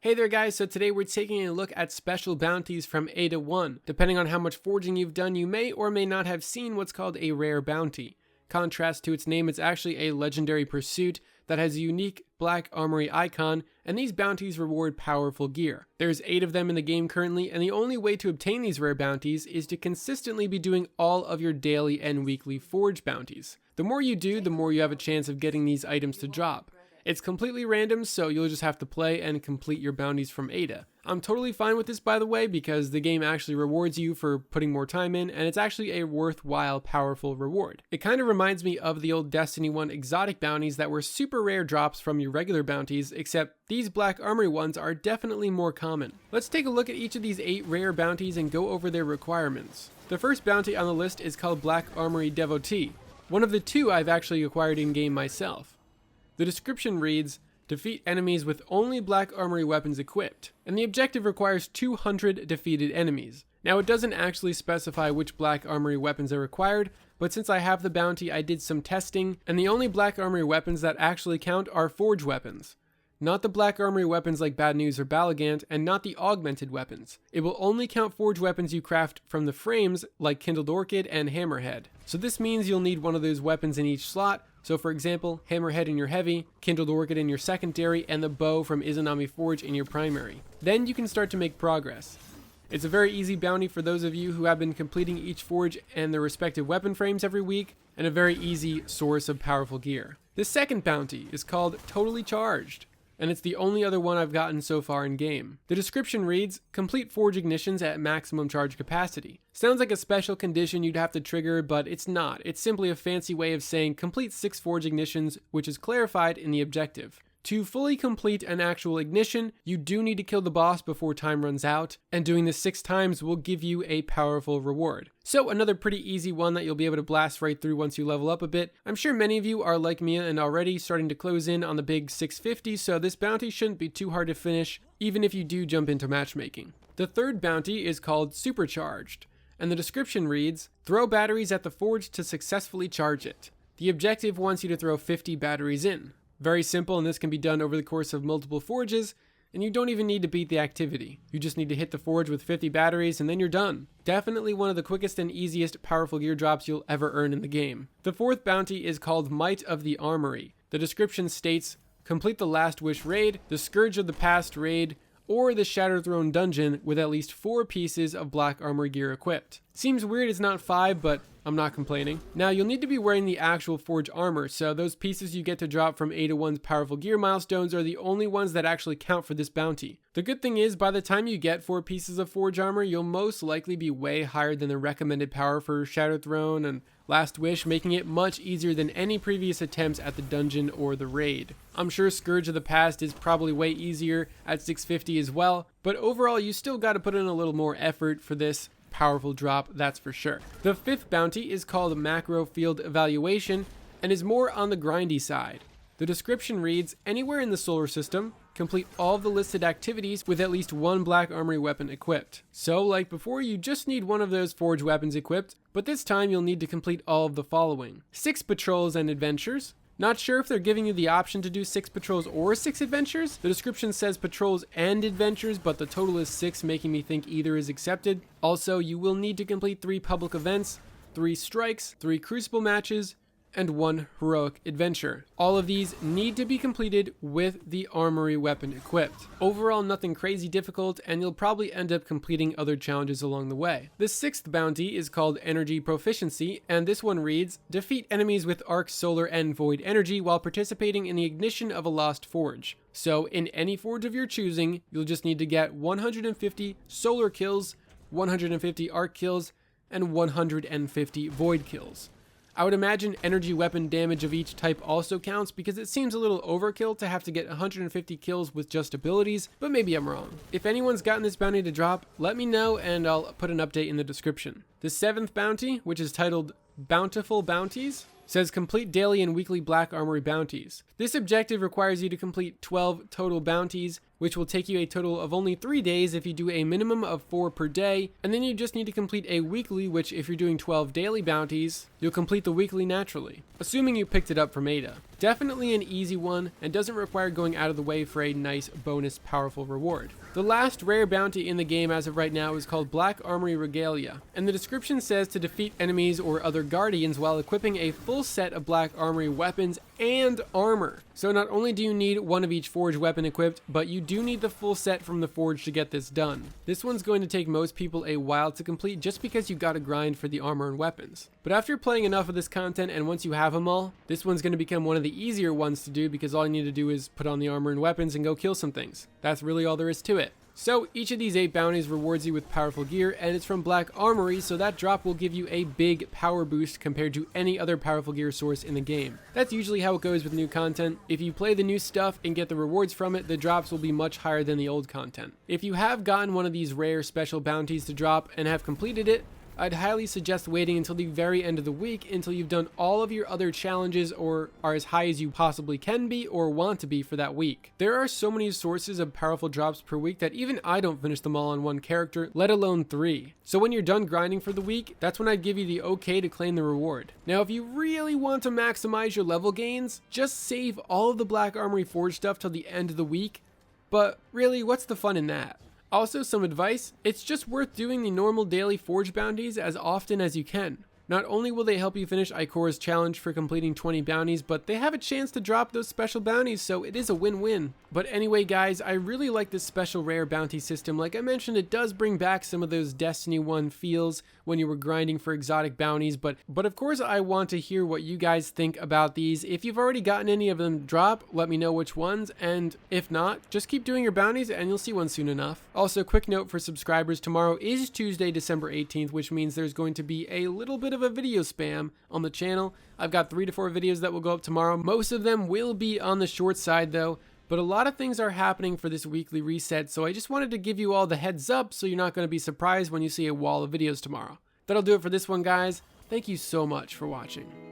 Hey there guys, so today we're taking a look at special bounties from Ada 1. Depending on how much forging you've done, you may or may not have seen what's called a rare bounty. Contrast to its name, it's actually a legendary pursuit that has a unique Black Armory icon, and these bounties reward powerful gear. There's 8 of them in the game currently, and the only way to obtain these rare bounties is to consistently be doing all of your daily and weekly forge bounties. The more you do, the more you have a chance of getting these items to drop. It's completely random, so you'll just have to play and complete your bounties from Ada. I'm totally fine with this, by the way, because the game actually rewards you for putting more time in, and it's actually a worthwhile, powerful reward. It kind of reminds me of the old Destiny 1 exotic bounties that were super rare drops from your regular bounties, except these Black Armory ones are definitely more common. Let's take a look at each of these 8 rare bounties and go over their requirements. The first bounty on the list is called Black Armory DEVOTEE, one of the 2 I've actually acquired in-game myself. The description reads, defeat enemies with only Black Armory weapons equipped, and the objective requires 200 defeated enemies. Now it doesn't actually specify which Black Armory weapons are required, but since I have the bounty I did some testing, and the only Black Armory weapons that actually count are forge weapons. Not the Black Armory weapons like Bad News or Balagant, and not the augmented weapons. It will only count forge weapons you craft from the frames like Kindled Orchid and Hammerhead. So this means you'll need one of those weapons in each slot. So for example, Hammerhead in your heavy, Kindled Orchid in your secondary, and the bow from Izanami Forge in your primary. Then you can start to make progress. It's a very easy bounty for those of you who have been completing each forge and their respective weapon frames every week, and a very easy source of powerful gear. The second bounty is called Totally Charged, and it's the only other one I've gotten so far in game. The description reads, complete forge ignitions at maximum charge capacity. Sounds like a special condition you'd have to trigger, but it's not. It's simply a fancy way of saying complete 6 forge ignitions, which is clarified in the objective. To fully complete an actual ignition, you do need to kill the boss before time runs out, and doing this 6 times will give you a powerful reward. So another pretty easy one that you'll be able to blast right through once you level up a bit. I'm sure many of you are like me and already starting to close in on the big 650, so this bounty shouldn't be too hard to finish, even if you do jump into matchmaking. The third bounty is called Supercharged, and the description reads, throw batteries at the forge to successfully charge it. The objective wants you to throw 50 batteries in. Very simple, and this can be done over the course of multiple forges, and you don't even need to beat the activity. You just need to hit the forge with 50 batteries and then you're done. Definitely one of the quickest and easiest powerful gear drops you'll ever earn in the game. The fourth bounty is called Might of the Armory. The description states, complete the Last Wish raid, the Scourge of the Past raid, or the Shattered Throne dungeon with at least 4 pieces of Black Armory gear equipped. Seems weird it's not 5, but I'm not complaining. Now you'll need to be wearing the actual forge armor, so those pieces you get to drop from Ada 1's powerful gear milestones are the only ones that actually count for this bounty. The good thing is, by the time you get 4 pieces of forge armor, you'll most likely be way higher than the recommended power for Shattered Throne and Last Wish, making it much easier than any previous attempts at the dungeon or the raid. I'm sure Scourge of the Past is probably way easier at 650 as well, but overall you still gotta put in a little more effort for this powerful drop, that's for sure. The fifth bounty is called Macro Field Evaluation and is more on the grindy side. The description reads, anywhere in the solar system, complete all of the listed activities with at least 1 Black Armory weapon equipped. So like before, you just need one of those forge weapons equipped, but this time you'll need to complete all of the following: 6 patrols and adventures. Not sure if they're giving you the option to do 6 patrols or 6 adventures. The description says patrols and adventures, but the total is 6, making me think either is accepted. Also, you will need to complete 3 public events, 3 strikes, 3 crucible matches, and 1 heroic adventure. All of these need to be completed with the armory weapon equipped. Overall, nothing crazy difficult, and you'll probably end up completing other challenges along the way. The 6th bounty is called Energy Proficiency, and this one reads, defeat enemies with arc, solar, and void energy while participating in the ignition of a lost forge. So in any forge of your choosing, you'll just need to get 150 solar kills, 150 arc kills, and 150 void kills. I would imagine energy weapon damage of each type also counts, because it seems a little overkill to have to get 150 kills with just abilities, but maybe I'm wrong. If anyone's gotten this bounty to drop, let me know and I'll put an update in the description. The 7th bounty, which is titled Bountiful Bounties, says complete daily and weekly Black Armory bounties. This objective requires you to complete 12 total bounties, which will take you a total of only 3 days if you do a minimum of 4 per day, and then you just need to complete a weekly, which if you're doing 12 daily bounties, you'll complete the weekly naturally, assuming you picked it up from Ada. Definitely an easy one, and doesn't require going out of the way for a nice bonus powerful reward. The last rare bounty in the game as of right now is called Black Armory Regalia, and the description says to defeat enemies or other guardians while equipping a full set of Black Armory weapons and armor. So not only do you need one of each forge weapon equipped, but you do need the full set from the forge to get this done. This one's going to take most people a while to complete just because you gotta grind for the armor and weapons. But after playing enough of this content and once you have them all, this one's going to become one of the easier ones to do because all you need to do is put on the armor and weapons and go kill some things. That's really all there is to it. So each of these 8 bounties rewards you with powerful gear, and it's from Black Armory, so that drop will give you a big power boost compared to any other powerful gear source in the game. That's usually how it goes with new content. If you play the new stuff and get the rewards from it, the drops will be much higher than the old content. If you have gotten one of these rare special bounties to drop and have completed it, I'd highly suggest waiting until the very end of the week until you've done all of your other challenges or are as high as you possibly can be or want to be for that week. There are so many sources of powerful drops per week that even I don't finish them all on one character, let alone 3. So when you're done grinding for the week, that's when I'd give you the okay to claim the reward. Now if you really want to maximize your level gains, just save all of the Black Armory Forge stuff till the end of the week. But really, what's the fun in that? Also, some advice, it's just worth doing the normal daily forge bounties as often as you can. Not only will they help you finish Ikora's challenge for completing 20 bounties, but they have a chance to drop those special bounties, so it is a win-win. But anyway guys, I really like this special rare bounty system. Like I mentioned, it does bring back some of those Destiny 1 feels when you were grinding for exotic bounties, but of course I want to hear what you guys think about these. If you've already gotten any of them drop, let me know which ones, and if not, just keep doing your bounties and you'll see one soon enough. Also, quick note for subscribers, tomorrow is Tuesday, December 18th, which means there's going to be a little bit of a video spam on the channel. I've got 3 to 4 videos that will go up tomorrow. Most of them will be on the short side though, but a lot of things are happening for this weekly reset, so I just wanted to give you all the heads up so you're not going to be surprised when you see a wall of videos tomorrow. That'll do it for this one, guys. Thank you so much for watching.